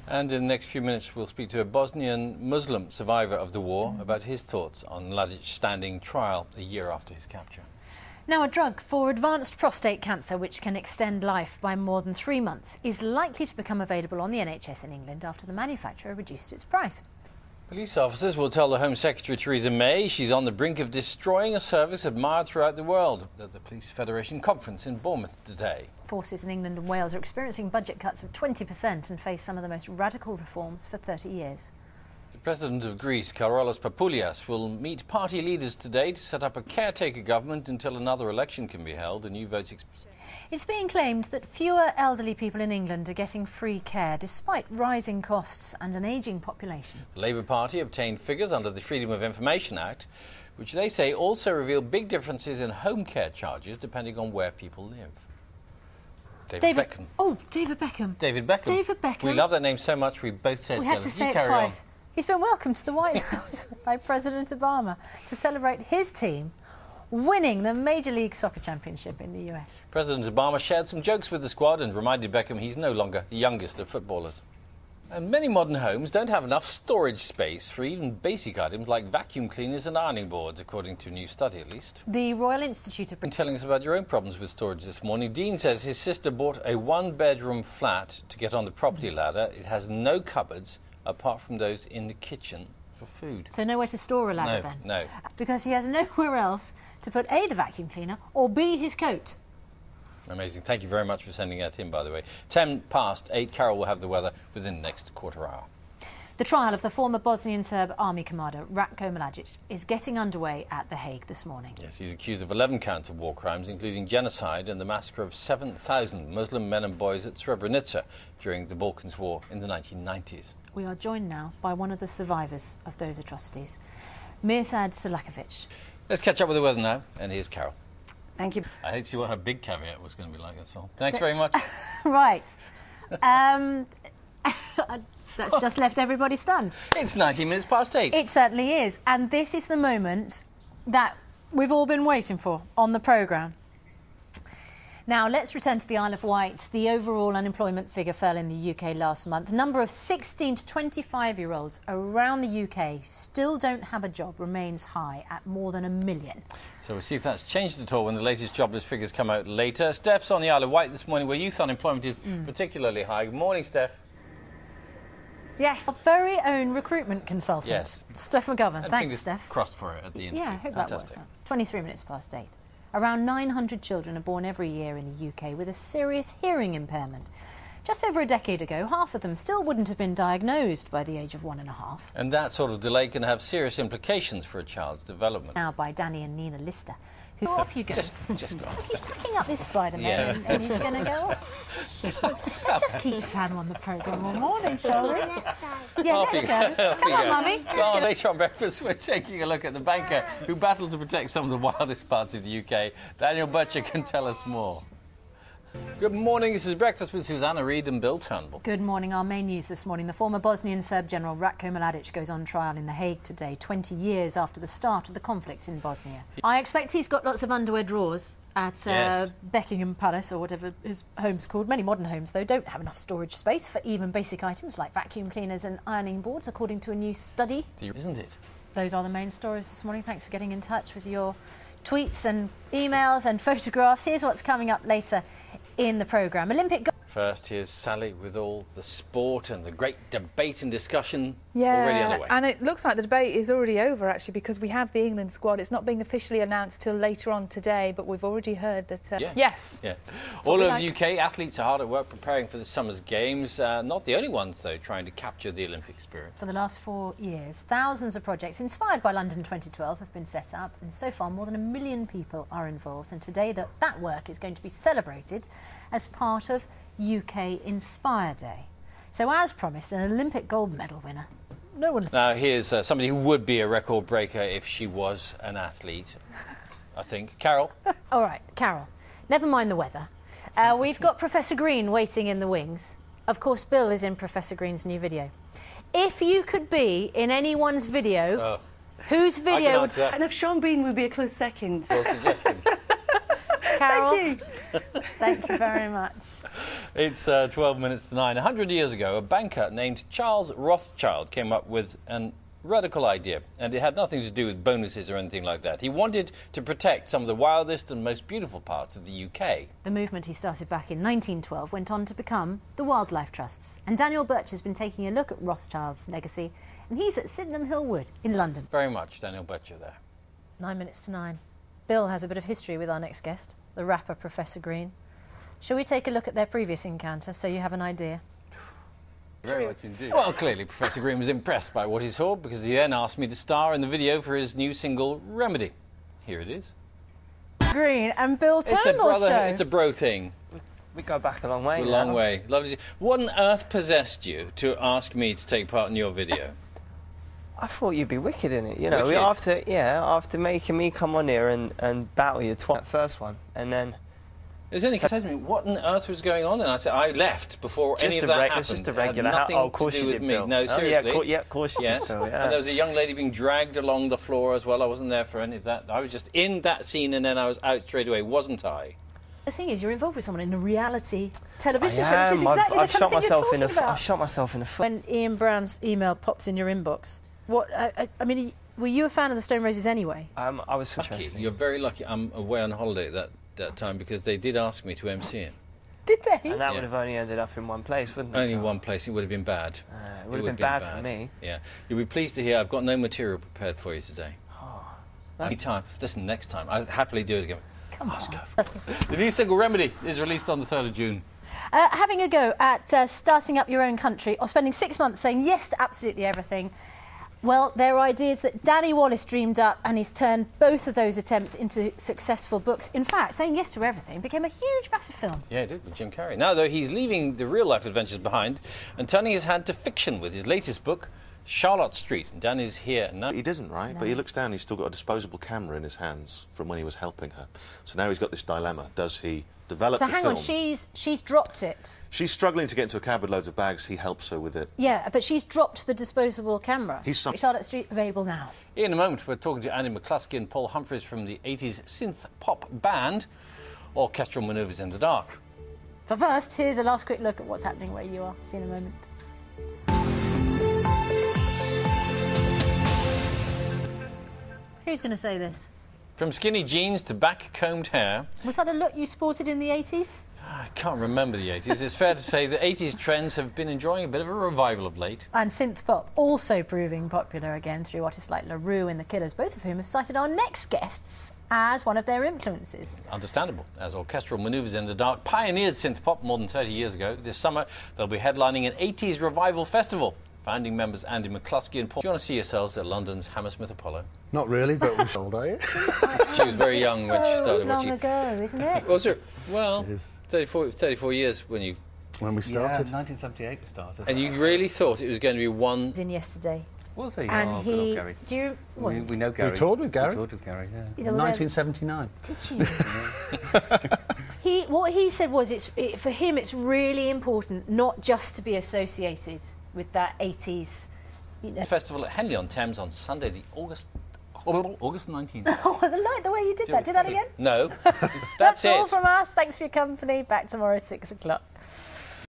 And in the next few minutes, we'll speak to a Bosnian Muslim survivor of the war about his thoughts on Mladic's standing trial a year after his capture. Now, a drug for advanced prostate cancer, which can extend life by more than 3 months, is likely to become available on the NHS in England after the manufacturer reduced its price. Police officers will tell the Home Secretary Theresa May she's on the brink of destroying a service admired throughout the world at the Police Federation conference in Bournemouth today. Forces in England and Wales are experiencing budget cuts of 20% and face some of the most radical reforms for 30 years. The President of Greece, Karolos Papoulias, will meet party leaders today to set up a caretaker government until another election can be held and new votes It's being claimed that fewer elderly people in England are getting free care despite rising costs and an ageing population. The Labour Party obtained figures under the Freedom of Information Act, which they say also reveal big differences in home care charges depending on where people live. David Beckham. Oh, David Beckham. David Beckham. David Beckham. We love that name so much we both said we together. had to say it twice. He's been welcomed to the White House by President Obama to celebrate his team winning the Major League Soccer Championship in the US. President Obama shared some jokes with the squad and reminded Beckham he's no longer the youngest of footballers. And many modern homes don't have enough storage space for even basic items like vacuum cleaners and ironing boards, according to a new study at least. The Royal Institute of... Telling us about your own problems with storage this morning. Dean says his sister bought a one-bedroom flat to get on the property ladder. It has no cupboards apart from those in the kitchen for food. So nowhere to store a ladder then? No. Because he has nowhere else to put A, the vacuum cleaner, or B, his coat. Amazing. Thank you very much for sending that in, by the way. 8:10. Carol will have the weather within the next quarter hour. The trial of the former Bosnian Serb army commander Ratko Mladic is getting underway at The Hague this morning. Yes, he's accused of 11 counts of war crimes, including genocide and the massacre of 7,000 Muslim men and boys at Srebrenica during the Balkans War in the 1990s. We are joined now by one of the survivors of those atrocities, Mirsad Selakovic. Let's catch up with the weather now, and here's Carol. Thank you. I hate to see what her big caveat was going to be like, that's all. Thanks very much. Right. That's just left everybody stunned. It's 8:19. It certainly is. And this is the moment that we've all been waiting for on the programme. Now, let's return to the Isle of Wight. The overall unemployment figure fell in the UK last month. The number of 16 to 25-year-olds around the UK still don't have a job remains high at more than 1 million. So we'll see if that's changed at all when the latest jobless figures come out later. Steph's on the Isle of Wight this morning, where youth unemployment is particularly high. Good morning, Steph. Yes. Our very own recruitment consultant, Yes. Steph McGovern. And Thanks, Steph. Crossed for it at the end. Yeah, I hope that works out. 23 minutes past 8. Around 900 children are born every year in the UK with a serious hearing impairment. Just over a decade ago, half of them still wouldn't have been diagnosed by the age of 1.5. And that sort of delay can have serious implications for a child's development. Now by Danny and Nina Lister. Who off you go? Just go on. He's picking up this Spider-Man and he's going to go off. Let's just keep Sam on the programme all morning, shall we? Yeah, let's go. Come on, Mummy. Go on, later on breakfast, we're taking a look at the banker who battled to protect some of the wildest parts of the UK. Daniel Butcher can tell us more. Good morning, this is Breakfast with Susanna Reid and Bill Turnbull. Good morning. Our main news this morning. The former Bosnian Serb General Ratko Mladic goes on trial in The Hague today, 20 years after the start of the conflict in Bosnia. I expect he's got lots of underwear drawers at Buckingham Palace, or whatever his home's called. Many modern homes, though, don't have enough storage space for even basic items like vacuum cleaners and ironing boards, according to a new study. Isn't it? Those are the main stories this morning. Thanks for getting in touch with your tweets and emails and photographs. Here's what's coming up later in the programme. First, here's Sally with all the sport and the great debate and discussion Yeah, already underway. and it looks like the debate is already over, actually, because we have the England squad. It's not being officially announced till later on today, but we've already heard that... Yes. Yeah. All over the UK, athletes are hard at work preparing for the summer's games. Not the only ones, though, trying to capture the Olympic spirit. For the last 4 years, thousands of projects inspired by London 2012 have been set up, and so far more than 1 million people are involved. And today that work is going to be celebrated as part of UK Inspire Day. So, as promised, an Olympic gold medal winner. No one... Now, here's somebody who would be a record breaker if she was an athlete, I think. Carol? All right, Carol. Never mind the weather. We've got Professor Green waiting in the wings. Of course, Bill is in Professor Green's new video. If you could be in anyone's video, whose video would... And if Sean Bean would be a close second. Well suggested. Carol. Thank you. Thank you very much. It's 12 minutes to 9. 100 years ago, a banker named Charles Rothschild came up with an radical idea, and it had nothing to do with bonuses or anything like that. He wanted to protect some of the wildest and most beautiful parts of the UK. The movement he started back in 1912 went on to become the Wildlife Trusts. And Daniel Birch has been taking a look at Rothschild's legacy, and he's at Sydenham Hill Wood in London. Very much, Daniel Butcher there. 9 minutes to 9. Bill has a bit of history with our next guest, the rapper Professor Green. Shall we take a look at their previous encounter so you have an idea? Very much indeed. Well, clearly Professor Green was impressed by what he saw, because he then asked me to star in the video for his new single, Remedy. Here it is. Green and Bill Turnbull show. It's a bro thing. We go back a long way. A long way. Lovely. What on earth possessed you to ask me to take part in your video? I thought you'd be wicked in it, you know. Wicked? After making me come on here and battle you twice, that first one, and then... It was only said to me, what on earth was going on? And I said, I left before any of that happened. It's just a regular. It had nothing of course to do you with did, me. Bill. No, seriously. Yeah, of course you yes. did, Bill, yeah. And there was a young lady being dragged along the floor as well. I wasn't there for any of that. I was just in that scene, and then I was out straight away, wasn't I? The thing is, you're involved with someone in a reality television show, I which is am. exactly I've the kind of thing you're talking about. I've shot myself in the foot. When Ian Brown's email pops in your inbox, what? I mean, were you a fan of the Stone Roses anyway? I was Lucky. interested. You're very lucky. I'm away on holiday that time, because they did ask me to MC it. Did they? And that would have only ended up in one place, wouldn't it? Only one place. It would have been bad. It would have been bad for me. Yeah. You'll be pleased to hear I've got no material prepared for you today. Anytime. Listen, next time. I'll happily do it again. Come on. The new single, Remedy, is released on the 3rd of June. Having a go at starting up your own country or spending 6 months saying yes to absolutely everything, well, there are ideas that Danny Wallace dreamed up, and he's turned both of those attempts into successful books. In fact, saying yes to everything became a huge, massive film. Yeah, it did, with Jim Carrey. Now, though, he's leaving the real-life adventures behind and turning his hand to fiction with his latest book, Charlotte Street. And Danny's here now. He doesn't, right? No. But he looks down, he's still got a disposable camera in his hands from when he was helping her. So now he's got this dilemma. Does he develop the film? So hang on, she's dropped it. She's struggling to get into a cab with loads of bags. He helps her with it. Yeah, but she's dropped the disposable camera. Charlotte Street, available now. In a moment, we're talking to Andy McCluskey and Paul Humphreys from the 80s synth-pop band, Orchestral Manoeuvres in the Dark. But first, here's a last quick look at what's happening where you are. See you in a moment. Who's going to say this? From skinny jeans to back-combed hair. Was that a look you sported in the 80s? I can't remember the 80s. It's fair to say the 80s trends have been enjoying a bit of a revival of late. And synth pop also proving popular again through artists like LaRue and The Killers, both of whom have cited our next guests as one of their influences. Understandable, as Orchestral Manoeuvres in the Dark pioneered synth pop more than 30 years ago. This summer, they'll be headlining an 80s revival festival. Founding members Andy McCluskey and Paul. Do you want to see yourselves at London's Hammersmith Apollo? Not really, but we're old, are you? She was very young when she started watching. So long ago, isn't it? Was it? Well, 34 years when we started. Yeah, 1978 we started. And you really thought it was going to be one... In yesterday. Was he? And oh, he... good old Gary. Do you... Well, we know Gary. We toured with Gary. We toured with Gary, yeah. In 1979. Did you? What he said was, for him, it's really important not just to be associated with that 80s... You know. Festival at Henley-on-Thames on Sunday, the August 19th. Oh, I like the way you did that. Do that again? No. That's it. all from us. Thanks for your company. Back tomorrow, 6 o'clock.